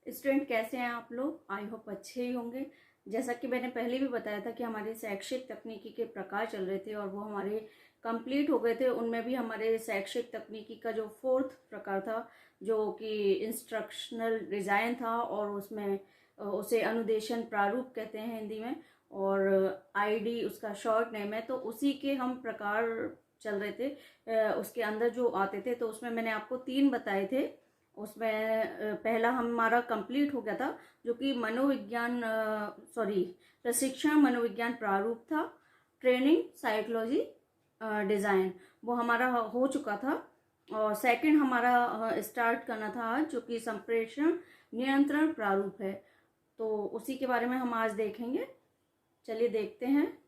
Student कैसे हैं आप लोग? आई होप अच्छे ही होंगे। जैसा कि मैंने पहले भी बताया था कि हमारे शैक्षिक तकनीकी के प्रकार चल रहे थे और वो हमारे कंप्लीट हो गए थे। उनमें भी हमारे शैक्षिक तकनीकी का जो फोर्थ प्रकार था, जो कि इंस्ट्रक्शनल डिज़ाइन था, और उसमें उसे अनुदेशन प्रारूप कहते हैं हिंदी में, और आईडी उसका शॉर्ट नेम है। तो उसी के हम प्रकार चल रहे थे। उसके अंदर जो आते थे, तो उसमें मैंने आपको 3 बताए थे। उसमें पहला हमारा कंप्लीट हो गया था, जो कि प्रशिक्षण मनोविज्ञान प्रारूप था। ट्रेनिंग साइकोलॉजी डिज़ाइन वो हमारा हो चुका था। और सेकंड हमारा स्टार्ट करना था आज, जो कि संप्रेषण नियंत्रण प्रारूप है। तो उसी के बारे में हम आज देखेंगे। चलिए देखते हैं।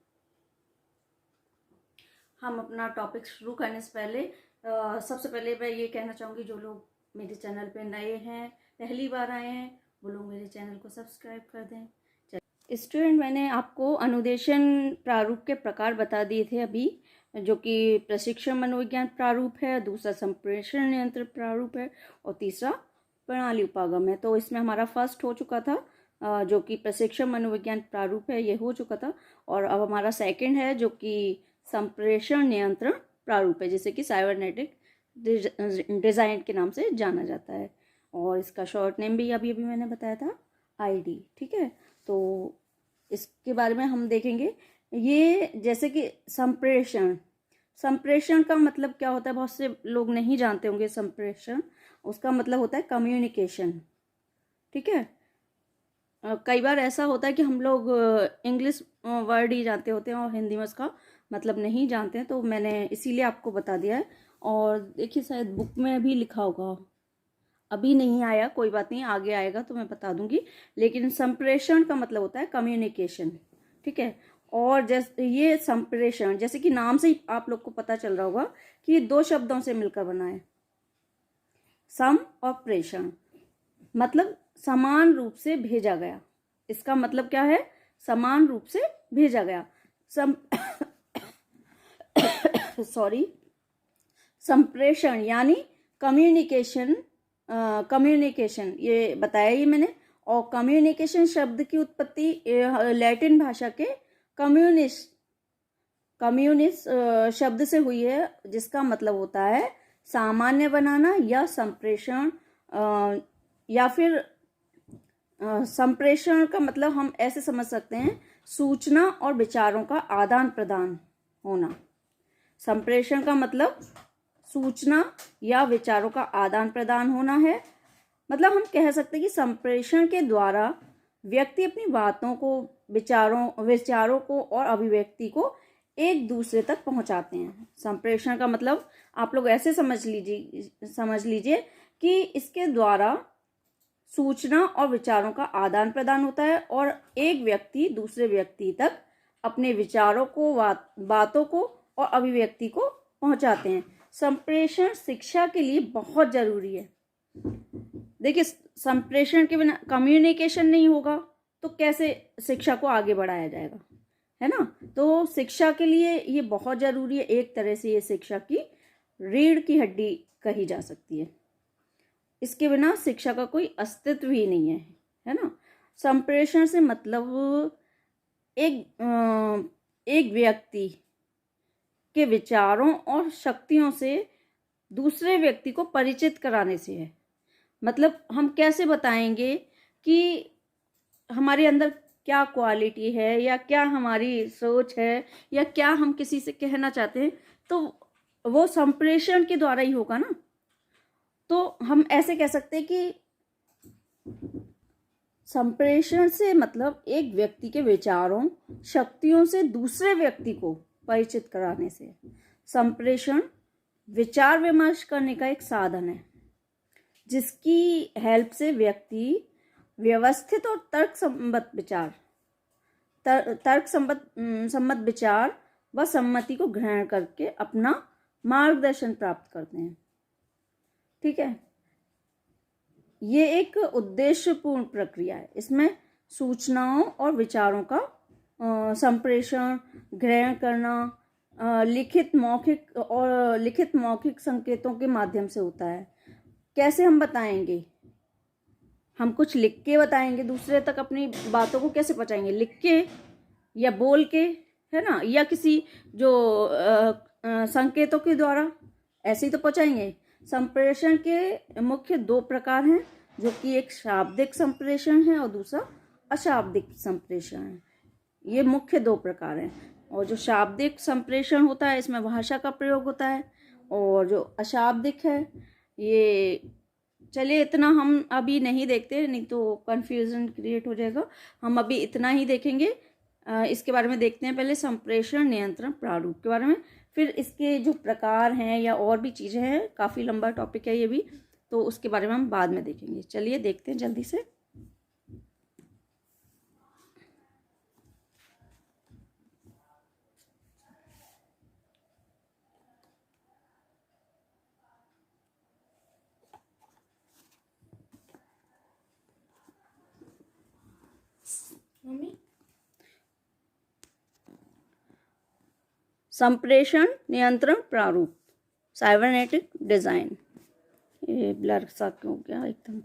हम अपना टॉपिक शुरू करने से पहले सबसे पहले मैं ये कहना चाहूँगी, जो लोग मेरे चैनल पे नए हैं, पहली बार आए हैं, वो लोग मेरे चैनल को सब्सक्राइब कर दें। स्टूडेंट, मैंने आपको अनुदेशन प्रारूप के प्रकार बता दिए थे अभी, जो कि प्रशिक्षण मनोविज्ञान प्रारूप है, दूसरा संप्रेषण नियंत्रण प्रारूप है, और तीसरा प्रणाली उपागम है। तो इसमें हमारा फर्स्ट हो चुका था, जो कि प्रशिक्षण मनोविज्ञान प्रारूप है, ये हो चुका था। और अब हमारा सेकंड है, जो कि संप्रेषण नियंत्रण प्रारूप है, जैसे कि साइबरनेटिक डिज़ाइन के नाम से जाना जाता है। और इसका शॉर्ट नेम भी अभी मैंने बताया था, आईडी। ठीक है, तो इसके बारे में हम देखेंगे। ये जैसे कि संप्रेषण का मतलब क्या होता है, बहुत से लोग नहीं जानते होंगे। संप्रेषण उसका मतलब होता है कम्युनिकेशन। ठीक है, कई बार ऐसा होता है कि हम लोग इंग्लिश वर्ड ही जानते होते हैं और हिंदी में उसका मतलब नहीं जानते हैं, तो मैंने इसीलिए आपको बता दिया है। और देखिए, शायद बुक में भी लिखा होगा, अभी नहीं आया, कोई बात नहीं, आगे आएगा तो मैं बता दूंगी। लेकिन संप्रेषण का मतलब होता है कम्युनिकेशन। ठीक है, और जैसे ये संप्रेषण, जैसे कि नाम से ही आप लोग को पता चल रहा होगा कि ये 2 शब्दों से मिलकर बना है। सम और प्रेषण मतलब समान रूप से भेजा गया। इसका मतलब क्या है? समान रूप से भेजा गया। संप्रेषण यानी कम्युनिकेशन। ये बताया ही मैंने। और कम्युनिकेशन शब्द की उत्पत्ति लैटिन भाषा के कम्युनिस्ट शब्द से हुई है, जिसका मतलब होता है सामान्य बनाना या संप्रेषण। या फिर संप्रेषण का मतलब हम ऐसे समझ सकते हैं, सूचना और विचारों का आदान प्रदान होना। संप्रेषण का मतलब सूचना या विचारों का आदान प्रदान होना है। मतलब हम कह सकते हैं कि संप्रेषण के द्वारा व्यक्ति अपनी बातों को, विचारों को और अभिव्यक्ति को एक दूसरे तक पहुंचाते हैं। संप्रेषण का मतलब आप लोग ऐसे समझ लीजिए कि इसके द्वारा सूचना और विचारों का आदान प्रदान होता है और एक व्यक्ति दूसरे व्यक्ति तक अपने विचारों को, बातों को और अभिव्यक्ति को पहुंचाते हैं। संप्रेषण शिक्षा के लिए बहुत जरूरी है। देखिए, संप्रेषण के बिना कम्युनिकेशन नहीं होगा तो कैसे शिक्षा को आगे बढ़ाया जाएगा, है ना? तो शिक्षा के लिए ये बहुत जरूरी है। एक तरह से ये शिक्षा की रीढ़ की हड्डी कही जा सकती है। इसके बिना शिक्षा का कोई अस्तित्व ही नहीं है ना? संप्रेषण से मतलब एक व्यक्ति के विचारों और शक्तियों से दूसरे व्यक्ति को परिचित कराने से है। मतलब हम कैसे बताएंगे कि हमारे अंदर क्या क्वालिटी है, या क्या हमारी सोच है, या क्या हम किसी से कहना चाहते हैं, तो वो संप्रेषण के द्वारा ही होगा ना। तो हम ऐसे कह सकते हैं कि संप्रेषण से मतलब एक व्यक्ति के विचारों, शक्तियों से दूसरे व्यक्ति को परिचित कराने से। संप्रेषण विचार विमर्श करने का एक साधन है, जिसकी हेल्प से व्यक्ति व्यवस्थित और तर्कसम्मत विचार व सम्मति को ग्रहण करके अपना मार्गदर्शन प्राप्त करते हैं। ठीक है, ये एक उद्देश्यपूर्ण प्रक्रिया है। इसमें सूचनाओं और विचारों का संप्रेषण, ग्रहण करना लिखित मौखिक संकेतों के माध्यम से होता है। कैसे हम बताएंगे? हम कुछ लिख के बताएंगे दूसरे तक, अपनी बातों को कैसे पहुंचाएंगे? लिख के या बोल के, है ना, या किसी जो संकेतों के द्वारा, ऐसे ही तो पहुंचाएंगे। संप्रेषण के मुख्य दो प्रकार हैं, जो कि एक शाब्दिक संप्रेषण है और दूसरा अशाब्दिक संप्रेषण है। ये मुख्य दो प्रकार हैं। और जो शाब्दिक संप्रेषण होता है इसमें भाषा का प्रयोग होता है, और जो अशाब्दिक है ये, चलिए इतना हम अभी नहीं देखते, नहीं तो कन्फ्यूजन क्रिएट हो जाएगा। हम अभी इतना ही देखेंगे। इसके बारे में देखते हैं पहले संप्रेषण नियंत्रण प्रारूप के बारे में, फिर इसके जो प्रकार हैं या और भी चीज़ें हैं, काफ़ी लंबा टॉपिक है ये भी, तो उसके बारे में हम बाद में देखेंगे। चलिए देखते हैं जल्दी से। संप्रेषण नियंत्रण प्रारूप, साइबरनेटिक डिज़ाइन। ये ब्लर सा क्यों गया एकदम।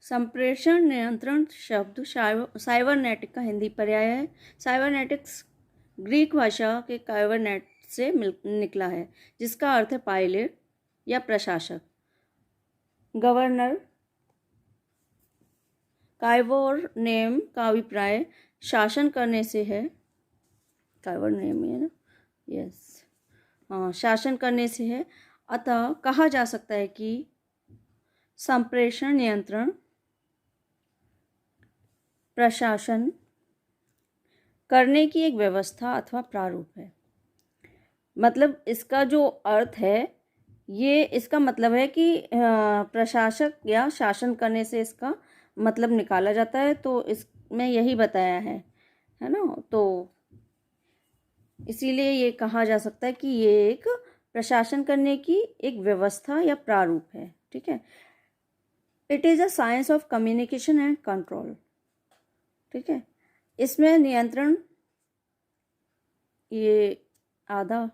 संप्रेषण नियंत्रण शब्द साइबरनेटिक का हिंदी पर्याय है। साइबरनेटिक्स ग्रीक भाषा के काइबरनेट से निकला है, जिसका अर्थ है पायलट या प्रशासक। गवर्नर काइवर नेम का अभिप्राय शासन करने से है। काइवर नेम है ना, यस, हाँ, शासन करने से है। अतः कहा जा सकता है कि संप्रेषण नियंत्रण प्रशासन करने की एक व्यवस्था अथवा प्रारूप है। मतलब इसका जो अर्थ है, ये इसका मतलब है कि प्रशासक या शासन करने से इसका मतलब निकाला जाता है। तो इसमें यही बताया है ना, तो इसीलिए ये कहा जा सकता है कि ये एक प्रशासन करने की एक व्यवस्था या प्रारूप है। ठीक है, it is a science of communication and control. ठीक है, इसमें नियंत्रण, ये आधा,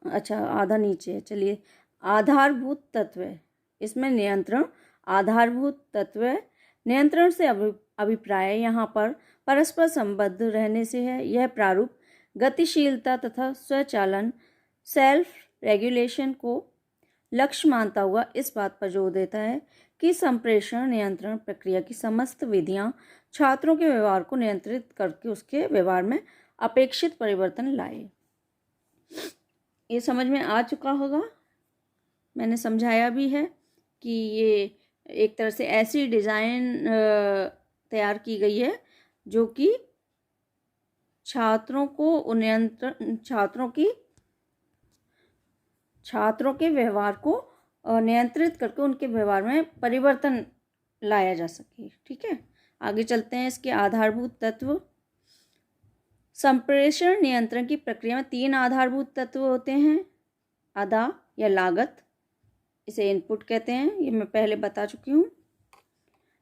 अच्छा आधा नीचे है, चलिए, आधारभूत तत्व है। इसमें नियंत्रण आधारभूत तत्व है। नियंत्रण से अभिप्राय यहाँ पर परस्पर संबद्ध रहने से है। यह प्रारूप गतिशीलता तथा स्वचालन सेल्फ रेगुलेशन को लक्ष्य मानता हुआ इस बात पर जोर देता है कि संप्रेषण नियंत्रण प्रक्रिया की समस्त विधियां छात्रों के व्यवहार को नियंत्रित करके उसके व्यवहार में अपेक्षित परिवर्तन लाए। ये समझ में आ चुका होगा, मैंने समझाया भी है कि ये एक तरह से ऐसी डिज़ाइन तैयार की गई है जो कि छात्रों को नियंत्रण, छात्रों के व्यवहार को नियंत्रित करके उनके व्यवहार में परिवर्तन लाया जा सके। ठीक है, आगे चलते हैं। इसके आधारभूत तत्व। संप्रेषण नियंत्रण की प्रक्रिया में 3 आधारभूत तत्व होते हैं। अदा या लागत, इसे इनपुट कहते हैं, ये मैं पहले बता चुकी हूँ।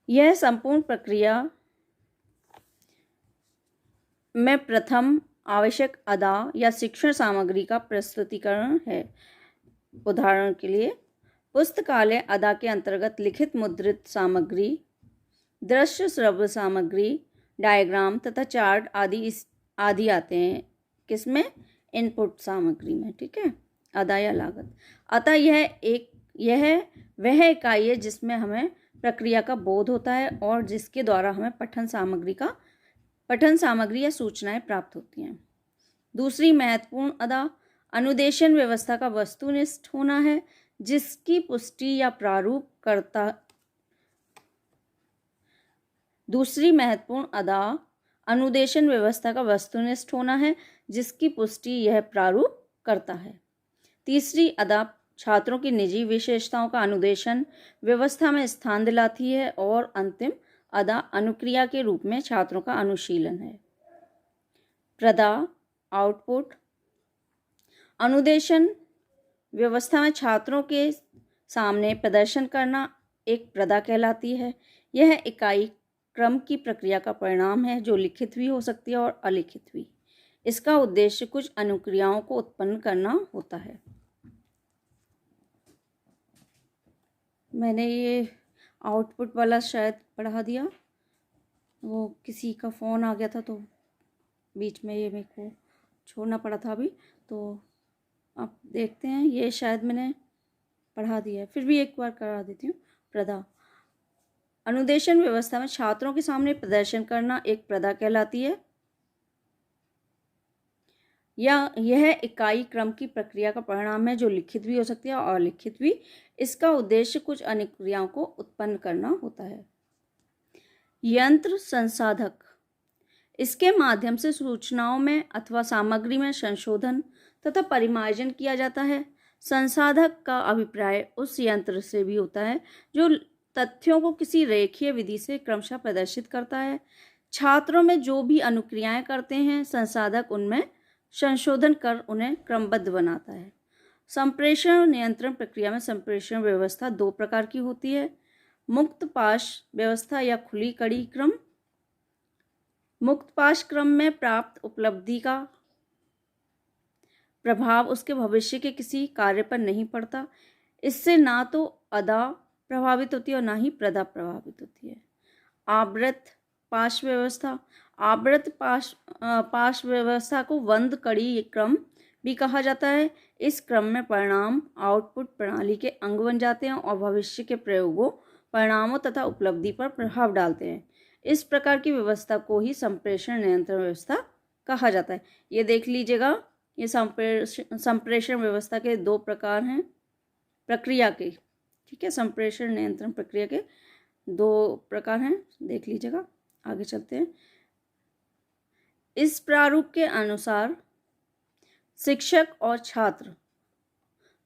यह संपूर्ण प्रक्रिया में प्रथम आवश्यक अदा या शिक्षण सामग्री का प्रस्तुतिकरण है। उदाहरण के लिए पुस्तकालय अदा के अंतर्गत लिखित मुद्रित सामग्री, दृश्य श्रव्य सामग्री, डायग्राम तथा चार्ट आदि आते हैं। किसमें? इनपुट सामग्री में। ठीक है, अदा या लागत। अतः यह वह इकाई है जिसमें हमें प्रक्रिया का बोध होता है और जिसके द्वारा हमें पठन सामग्री या सूचनाएं प्राप्त होती हैं। दूसरी महत्वपूर्ण अदा अनुदेशन व्यवस्था का वस्तुनिष्ठ होना है, जिसकी पुष्टि या प्रारूप करता। दूसरी महत्वपूर्ण अदा अनुदेशन व्यवस्था का वस्तुनिष्ठ होना है, जिसकी पुष्टि यह प्रारूप करता है। तीसरी अदा छात्रों की निजी विशेषताओं का अनुदेशन व्यवस्था में स्थान दिलाती है, और अंतिम अदा अनुक्रिया के रूप में छात्रों का अनुशीलन है। प्रदा आउटपुट। अनुदेशन व्यवस्था में छात्रों के सामने प्रदर्शन करना एक प्रदा कहलाती है। यह इकाई क्रम की प्रक्रिया का परिणाम है, जो लिखित भी हो सकती है और अलिखित भी। इसका उद्देश्य कुछ अनुक्रियाओं को उत्पन्न करना होता है। मैंने ये आउटपुट वाला शायद पढ़ा दिया, वो किसी का फ़ोन आ गया था तो बीच में ये मेरे को छोड़ना पड़ा था अभी। तो आप देखते हैं, ये शायद मैंने पढ़ा दिया है, फिर भी एक बार करा देती हूँ। प्रदा, अनुदेशन व्यवस्था में छात्रों के सामने प्रदर्शन करना एक प्रदा कहलाती है। या यह इकाई क्रम की प्रक्रिया का परिणाम है जो लिखित भी हो सकती है और अलिखित भी। इसका उद्देश्य कुछ अनुक्रियाओं को उत्पन्न करना होता है। यंत्र संसाधक, इसके माध्यम से सूचनाओं में अथवा सामग्री में संशोधन तथा परिमार्जन किया जाता है। संसाधक का अभिप्राय उस यंत्र से भी होता है जो तथ्यों को किसी रेखीय विधि से क्रमशः प्रदर्शित करता है। छात्रों में जो भी अनुक्रियाएं करते हैं, संसाधक उनमें संशोधन कर उन्हें क्रमबद्ध बनाता है। संप्रेषण नियंत्रण प्रक्रिया में संप्रेषण व्यवस्था दो प्रकार की होती है, मुक्त पाश व्यवस्था या खुली कड़ी क्रम। मुक्त पाश क्रम में प्राप्त उपलब्धि का प्रभाव उसके भविष्य के किसी कार्य पर नहीं पड़ता। इससे ना तो अदा प्रभावित होती है और ना ही प्रदा प्रभावित होती है। आवृत पाश व्यवस्था, आवृत पाश व्यवस्था को वंद कड़ी क्रम भी कहा जाता है। इस क्रम में परिणाम आउटपुट प्रणाली के अंग बन जाते हैं और भविष्य के प्रयोगों, परिणामों तथा उपलब्धि पर प्रभाव डालते हैं। इस प्रकार की व्यवस्था को ही संप्रेषण नियंत्रण व्यवस्था कहा जाता है। ये देख लीजिएगा, ये संप्रेषण व्यवस्था के दो प्रकार हैं प्रक्रिया के, ठीक है। संप्रेषण नियंत्रण प्रक्रिया के दो प्रकार हैं, देख लीजिएगा। आगे चलते हैं। इस प्रारूप के अनुसार शिक्षक और छात्र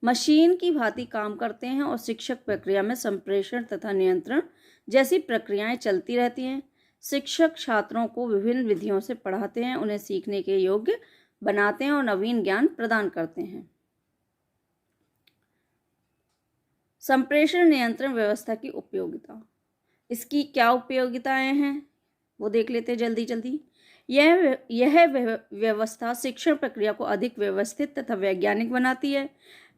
मशीन की भांति काम करते हैं और शिक्षक प्रक्रिया में संप्रेषण तथा नियंत्रण जैसी प्रक्रियाएं चलती रहती हैं। शिक्षक छात्रों को विभिन्न विधियों से पढ़ाते हैं, उन्हें सीखने के योग्य बनाते हैं और नवीन ज्ञान प्रदान करते हैं। संप्रेषण नियंत्रण व्यवस्था की उपयोगिता, इसकी क्या उपयोगिताएं हैं वो देख लेते हैं जल्दी जल्दी। यह व्यवस्था शिक्षण प्रक्रिया को अधिक व्यवस्थित तथा वैज्ञानिक बनाती है,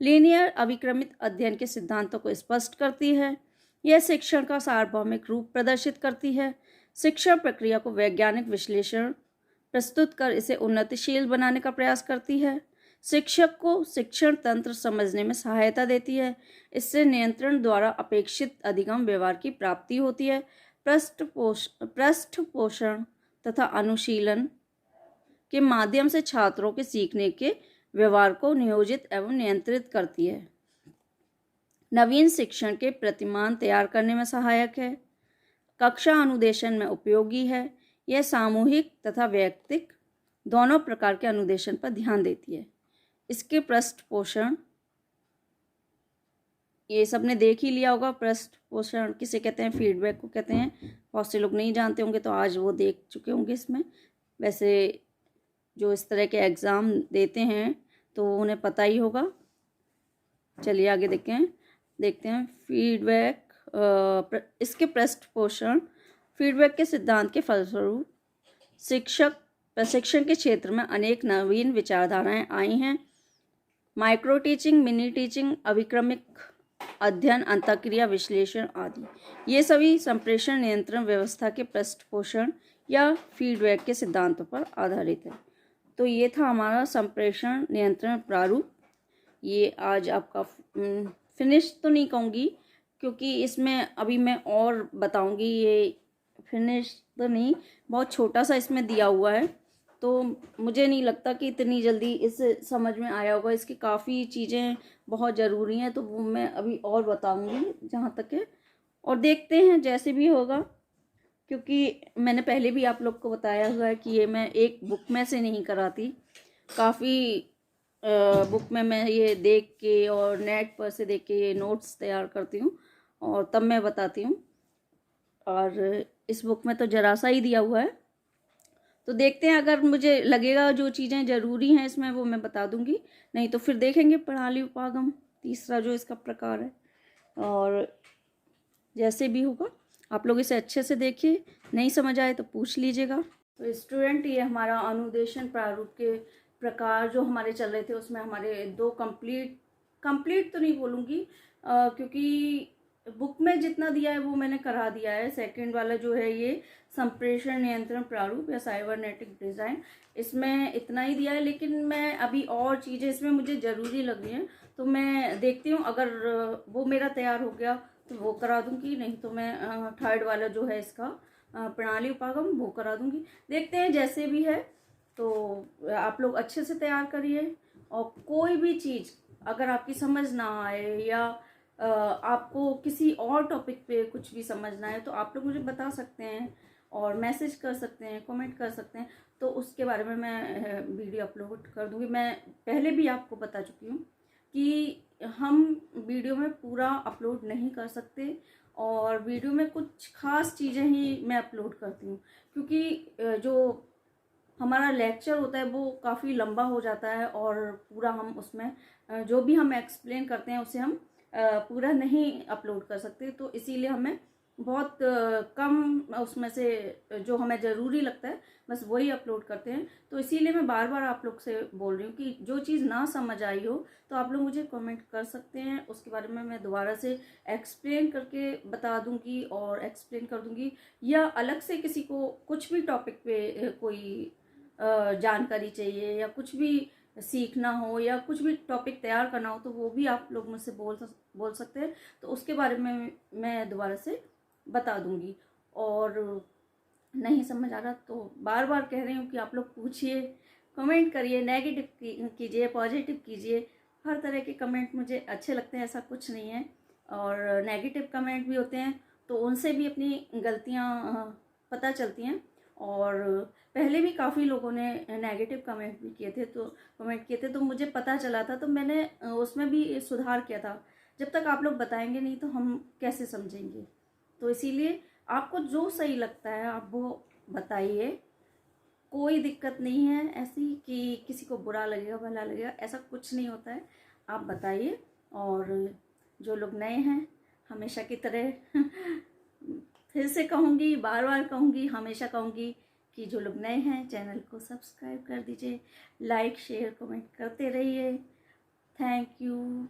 लीनियर अभिक्रमित अध्ययन के सिद्धांतों को स्पष्ट करती है। यह शिक्षण का सार्वभौमिक रूप प्रदर्शित करती है। शिक्षण प्रक्रिया को वैज्ञानिक विश्लेषण प्रस्तुत कर इसे उन्नतिशील बनाने का प्रयास करती है। शिक्षक को शिक्षण तंत्र समझने में सहायता देती है। इससे नियंत्रण द्वारा अपेक्षित अधिगम व्यवहार की प्राप्ति होती है। पृष्ठपोषण तथा अनुशीलन के माध्यम से छात्रों के सीखने के व्यवहार को नियोजित एवं नियंत्रित करती है। नवीन शिक्षण के प्रतिमान तैयार करने में सहायक है। कक्षा अनुदेशन में उपयोगी है। यह सामूहिक तथा वैयक्तिक दोनों प्रकार के अनुदेशन पर ध्यान देती है। इसके पृष्ठपोषण, ये सबने देख ही लिया होगा। पृष्ठपोषण किसे कहते हैं, फीडबैक को कहते हैं। बहुत से लोग नहीं जानते होंगे तो आज वो देख चुके होंगे इसमें। वैसे जो इस तरह के एग्ज़ाम देते हैं तो उन्हें पता ही होगा। चलिए आगे देखते हैं फीडबैक। इसके पृष्ठपोषण, फीडबैक के सिद्धांत के फलस्वरूप शिक्षक प्रशिक्षण के क्षेत्र में अनेक नवीन विचारधाराएं आई हैं। माइक्रो टीचिंग, मिनी टीचिंग, अभिक्रमिक अध्ययन, अंतःक्रिया विश्लेषण आदि, ये सभी संप्रेषण नियंत्रण व्यवस्था के पृष्ठपोषण या फीडबैक के सिद्धांतों पर आधारित है। तो ये था हमारा संप्रेषण नियंत्रण प्रारूप। ये आज आपका फिनिश तो नहीं कहूँगी क्योंकि इसमें अभी मैं और बताऊँगी। ये फिनिश तो नहीं, बहुत छोटा सा इसमें दिया हुआ है, तो मुझे नहीं लगता कि इतनी जल्दी इसे समझ में आया होगा। इसकी काफ़ी चीज़ें बहुत ज़रूरी हैं, तो वो मैं अभी और बताऊंगी जहाँ तक है, और देखते हैं जैसे भी होगा। क्योंकि मैंने पहले भी आप लोग को बताया हुआ है कि ये मैं एक बुक में से नहीं कराती, काफ़ी बुक में मैं ये देख के और नेट पर से देख के ये नोट्स तैयार करती हूँ और तब मैं बताती हूँ। और इस बुक में तो ज़रा सा ही दिया हुआ है, तो देखते हैं। अगर मुझे लगेगा जो चीज़ें ज़रूरी हैं इसमें वो मैं बता दूंगी, नहीं तो फिर देखेंगे प्रणाली उपागम, तीसरा जो इसका प्रकार है। और जैसे भी होगा आप लोग इसे अच्छे से देखिए, नहीं समझ आए तो पूछ लीजिएगा। तो स्टूडेंट, ये हमारा अनुदेशन प्रारूप के प्रकार जो हमारे चल रहे थे उसमें हमारे दो कंप्लीट तो नहीं बोलूँगी क्योंकि बुक में जितना दिया है वो मैंने करा दिया है। सेकंड वाला जो है ये संप्रेषण नियंत्रण प्रारूप या साइबरनेटिक डिज़ाइन, इसमें इतना ही दिया है, लेकिन मैं अभी और चीज़ें इसमें मुझे ज़रूरी लग रही हैं तो मैं देखती हूँ, अगर वो मेरा तैयार हो गया तो वो करा दूंगी, नहीं तो मैं थर्ड वाला जो है इसका प्रणाली उपागम वो करा दूंगी। देखते हैं जैसे भी है। तो आप लोग अच्छे से तैयार करिए, और कोई भी चीज़ अगर आपकी समझ ना आए या आपको किसी और टॉपिक पे कुछ भी समझना है तो आप लोग मुझे बता सकते हैं, और मैसेज कर सकते हैं, कमेंट कर सकते हैं, तो उसके बारे में मैं वीडियो अपलोड कर दूंगी। मैं पहले भी आपको बता चुकी हूँ कि हम वीडियो में पूरा अपलोड नहीं कर सकते, और वीडियो में कुछ खास चीज़ें ही मैं अपलोड करती हूँ, क्योंकि जो हमारा लेक्चर होता है वो काफ़ी लंबा हो जाता है, और पूरा हम उसमें जो भी हम एक्सप्लेन करते हैं उसे हम पूरा नहीं अपलोड कर सकते। तो इसीलिए हमें बहुत कम उसमें से जो हमें ज़रूरी लगता है बस वही अपलोड करते हैं। तो इसीलिए मैं बार बार आप लोग से बोल रही हूँ कि जो चीज़ ना समझ आई हो तो आप लोग मुझे कमेंट कर सकते हैं, उसके बारे में मैं दोबारा से एक्सप्लेन करके बता दूंगी और एक्सप्लेन कर दूंगी, या अलग से किसी को कुछ भी टॉपिक पे कोई जानकारी चाहिए या कुछ भी सीखना हो या कुछ भी टॉपिक तैयार करना हो तो वो भी आप लोग मुझसे बोल सकते हैं, तो उसके बारे में मैं दोबारा से बता दूंगी। और नहीं समझ आ रहा तो बार बार कह रही हूँ कि आप लोग पूछिए, कमेंट करिए, नेगेटिव कीजिए, पॉजिटिव कीजिए, हर तरह के कमेंट मुझे अच्छे लगते हैं, ऐसा कुछ नहीं है। और नेगेटिव कमेंट भी होते हैं तो उनसे भी अपनी गलतियाँ पता चलती हैं, और पहले भी काफ़ी लोगों ने नेगेटिव कमेंट भी किए थे तो मुझे पता चला था, तो मैंने उसमें भी सुधार किया था। जब तक आप लोग बताएंगे नहीं तो हम कैसे समझेंगे। तो इसीलिए आपको जो सही लगता है आप वो बताइए, कोई दिक्कत नहीं है ऐसी कि किसी को बुरा लगेगा भला लगेगा, ऐसा कुछ नहीं होता है। आप बताइए। और जो लोग नए हैं, हमेशा की तरह फिर से कहूँगी, बार बार कहूँगी, हमेशा कहूँगी कि जो लोग नए हैं चैनल को सब्सक्राइब कर दीजिए, लाइक शेयर कमेंट करते रहिए। Thank you.